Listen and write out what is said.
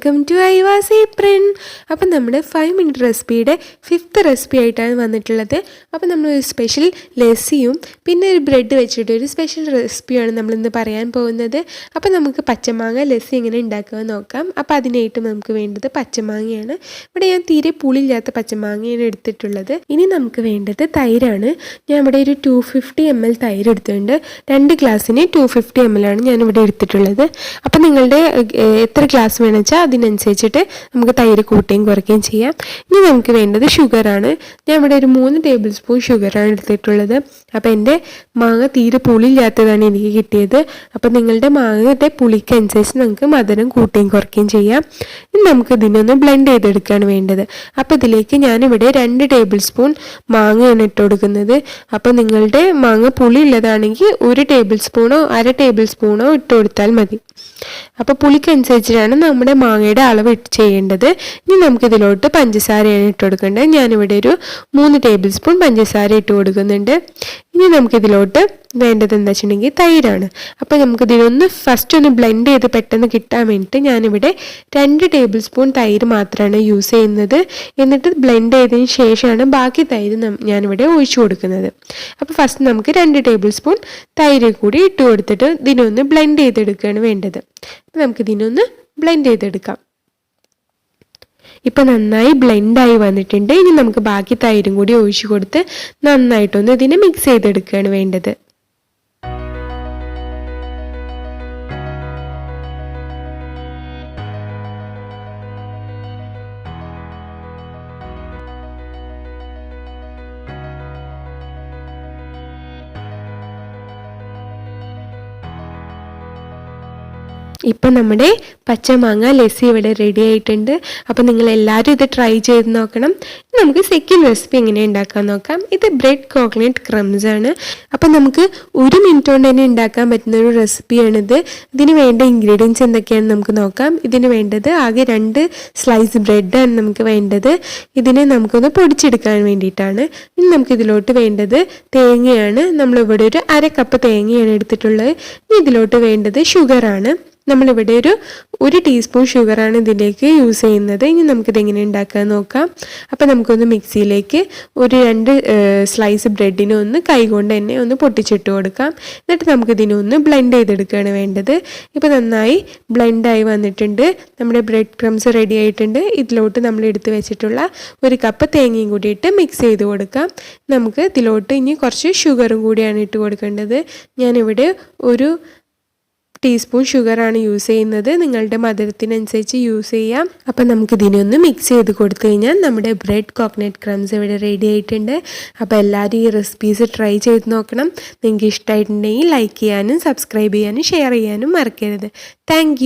Welcome to Aivas ഏപ്രിൻ. അപ്പം നമ്മുടെ 5 minute റെസിപ്പിയുടെ 5th recipe ആയിട്ടാണ് വന്നിട്ടുള്ളത്. അപ്പം നമ്മളൊരു സ്പെഷ്യൽ ലസ്സിയും പിന്നെ ഒരു ബ്രെഡ് വെച്ചിട്ട് ഒരു സ്പെഷ്യൽ റെസിപ്പിയാണ് നമ്മളിന്ന് പറയാൻ പോകുന്നത്. അപ്പം നമുക്ക് പച്ചമാങ്ങ ലസ്സി എങ്ങനെ ഉണ്ടാക്കുക നോക്കാം. അപ്പോൾ അതിനായിട്ട് നമുക്ക് വേണ്ടത് പച്ചമാങ്ങയാണ്. ഇവിടെ ഞാൻ തീരെ പുളിയില്ലാത്ത പച്ചമാങ്ങയാണ് എടുത്തിട്ടുള്ളത്. ഇനി നമുക്ക് വേണ്ടത് തൈരാണ്. ഞാൻ ഇവിടെ ഒരു 250 ml തൈര് എടുത്തിട്ടുണ്ട്. 2 ഗ്ലാസ്സിന് 250 ml ആണ് ഞാനിവിടെ എടുത്തിട്ടുള്ളത്. അപ്പം നിങ്ങളുടെ എത്ര ഗ്ലാസ് വേണമെന്ന് വെച്ചാൽ അതിനനുസരിച്ചിട്ട് നമുക്ക് തൈര് കൂട്ടുകയും കുറയ്ക്കുകയും ചെയ്യാം. ഇനി നമുക്ക് വേണ്ടത് ഷുഗറാണ്. ഞാൻ ഇവിടെ ഒരു 3 ടേബിൾ സ്പൂൺ ഷുഗറാണ് എടുത്തിട്ടുള്ളത്. അപ്പോൾ എൻ്റെ മാങ്ങ തീരെ പുളിയില്ലാത്തതാണ് എനിക്ക് കിട്ടിയത്. അപ്പോൾ നിങ്ങളുടെ മാങ്ങയുടെ പുളിക്കനുസരിച്ച് നിങ്ങൾക്ക് മധുരം കൂട്ടുകയും കുറയ്ക്കുകയും ചെയ്യാം. ഇനി നമുക്ക് ഇതിനൊന്ന് ബ്ലെൻഡ് ചെയ്തെടുക്കുകയാണ് വേണ്ടത്. അപ്പോൾ ഇതിലേക്ക് ഞാനിവിടെ 2 ടേബിൾ സ്പൂൺ മാങ്ങയാണ് ഇട്ട് കൊടുക്കുന്നത്. അപ്പോൾ നിങ്ങളുടെ മാങ്ങ പുളിയുള്ളതാണെങ്കിൽ 1 ടേബിൾ സ്പൂണോ 1/2 ടേബിൾ സ്പൂണോ ഇട്ട് കൊടുത്താൽ മതി. അപ്പോൾ പുളിക്കനുസരിച്ചിട്ടാണ് നമ്മുടെ മാങ്ങയുടെ അളവ് ചെയ്യേണ്ടത്. ഇനി നമുക്കിതിലോട്ട് പഞ്ചസാരയാണ് ഇട്ട് കൊടുക്കേണ്ടത്. ഞാനിവിടെ ഒരു 3 ടേബിൾ സ്പൂൺ പഞ്ചസാര ഇട്ട് കൊടുക്കുന്നുണ്ട്. ഇനി നമുക്കിതിലോട്ട് വേണ്ടത് എന്താ വെച്ചിട്ടുണ്ടെങ്കിൽ തൈരാണ്. അപ്പോൾ നമുക്കിതിനൊന്ന് ഫസ്റ്റ് ഒന്ന് ബ്ലെൻഡ് ചെയ്ത് പെട്ടെന്ന് കിട്ടാൻ വേണ്ടിയിട്ട് ഞാനിവിടെ 2 ടേബിൾ സ്പൂൺ തൈര് മാത്രമാണ് യൂസ് ചെയ്യുന്നത്. എന്നിട്ട് ബ്ലെൻഡ് ചെയ്തതിന് ശേഷമാണ് ബാക്കി തൈര് ഞാനിവിടെ ഒഴിച്ചു കൊടുക്കുന്നത്. അപ്പോൾ ഫസ്റ്റ് നമുക്ക് 2 ടേബിൾ സ്പൂൺ തൈര് കൂടി ഇട്ട് കൊടുത്തിട്ട് ഇതിനൊന്ന് ബ്ലെൻഡ് ചെയ്തെടുക്കുകയാണ് വേണ്ടത്. അപ്പോൾ നമുക്കിതിനൊന്ന് ബ്ലെൻഡ് ചെയ്തെടുക്കാം. ഇപ്പം നന്നായി ബ്ലെൻഡായി വന്നിട്ടുണ്ട്. ഇനി നമുക്ക് ബാക്കി തൈരും കൂടി ഒഴിച്ചു കൊടുത്ത് നന്നായിട്ടൊന്ന് ഇതിനെ മിക്സ് ചെയ്തെടുക്കുകയാണ് വേണ്ടത്. ഇപ്പം നമ്മുടെ പച്ചമാങ്ങ ലസ്സി ഇവിടെ റെഡി ആയിട്ടുണ്ട്. അപ്പോൾ നിങ്ങളെല്ലാവരും ഇത് ട്രൈ ചെയ്ത് നോക്കണം. നമുക്ക് സെക്കൻഡ് റെസിപ്പി എങ്ങനെ ഉണ്ടാക്കാൻ നോക്കാം. ഇത് ബ്രെഡ് കോക്കനട്ട് ക്രംസ് ആണ്. അപ്പം നമുക്ക് 1 മിനിറ്റ് കൊണ്ട് തന്നെ ഉണ്ടാക്കാൻ പറ്റുന്ന ഒരു റെസിപ്പിയാണിത്. ഇതിന് വേണ്ട ഇൻഗ്രീഡിയൻസ് എന്തൊക്കെയാണെന്ന് നമുക്ക് നോക്കാം. ഇതിന് വേണ്ടത് ആകെ 2 സ്ലൈസ് ബ്രെഡാണ് നമുക്ക് വേണ്ടത്. ഇതിനെ നമുക്കൊന്ന് പൊടിച്ചെടുക്കാൻ വേണ്ടിയിട്ടാണ്. ഇനി നമുക്കിതിലോട്ട് വേണ്ടത് തേങ്ങയാണ്. നമ്മളിവിടെ ഒരു 1/2 കപ്പ് തേങ്ങയാണ് എടുത്തിട്ടുള്ളത്. ഇനി ഇതിലോട്ട് വേണ്ടത് ഷുഗറാണ്. നമ്മളിവിടെ ഒരു ടീസ്പൂൺ ഷുഗറാണ് ഇതിലേക്ക് യൂസ് ചെയ്യുന്നത്. ഇനി നമുക്കിതെങ്ങനെ ഉണ്ടാക്കാൻ നോക്കാം. അപ്പോൾ നമുക്കൊന്ന് മിക്സിയിലേക്ക് ഒരു 2 സ്ലൈസ് ബ്രെഡിനെ ഒന്ന് കൈകൊണ്ട് തന്നെ ഒന്ന് പൊട്ടിച്ചിട്ട് കൊടുക്കാം. എന്നിട്ട് നമുക്കിതിനൊന്ന് ബ്ലെൻഡ് ചെയ്തെടുക്കുകയാണ് വേണ്ടത്. ഇപ്പോൾ നന്നായി ബ്ലെൻഡായി വന്നിട്ടുണ്ട്. നമ്മുടെ ബ്രെഡ് ക്രംസ് റെഡി ആയിട്ടുണ്ട്. ഇതിലോട്ട് നമ്മൾ എടുത്ത് വെച്ചിട്ടുള്ള 1 കപ്പ് തേങ്ങയും കൂടി ഇട്ട് മിക്സ് ചെയ്ത് കൊടുക്കാം. നമുക്ക് ഇതിലോട്ട് ഇനി കുറച്ച് ഷുഗറും കൂടിയാണ് ഇട്ട് കൊടുക്കേണ്ടത്. ഞാനിവിടെ ഒരു ടീസ്പൂൺ ഷുഗറാണ് യൂസ് ചെയ്യുന്നത്. നിങ്ങളുടെ മധുരത്തിനനുസരിച്ച് യൂസ് ചെയ്യാം. അപ്പം നമുക്ക് ഇതിനൊന്ന് മിക്സ് ചെയ്ത് കൊടുത്തു കഴിഞ്ഞാൽ നമ്മുടെ ബ്രെഡ് കോക്കനട്ട് ക്രംസ് ഇവിടെ റെഡി ആയിട്ടുണ്ട്. അപ്പോൾ എല്ലാവരും ഈ റെസിപ്പീസ് ട്രൈ ചെയ്ത് നോക്കണം. നിങ്ങൾക്ക് ഇഷ്ടമായിട്ടുണ്ടെങ്കിൽ ലൈക്ക് ചെയ്യാനും സബ്സ്ക്രൈബ് ചെയ്യാനും ഷെയർ ചെയ്യാനും മറക്കരുത്. താങ്ക്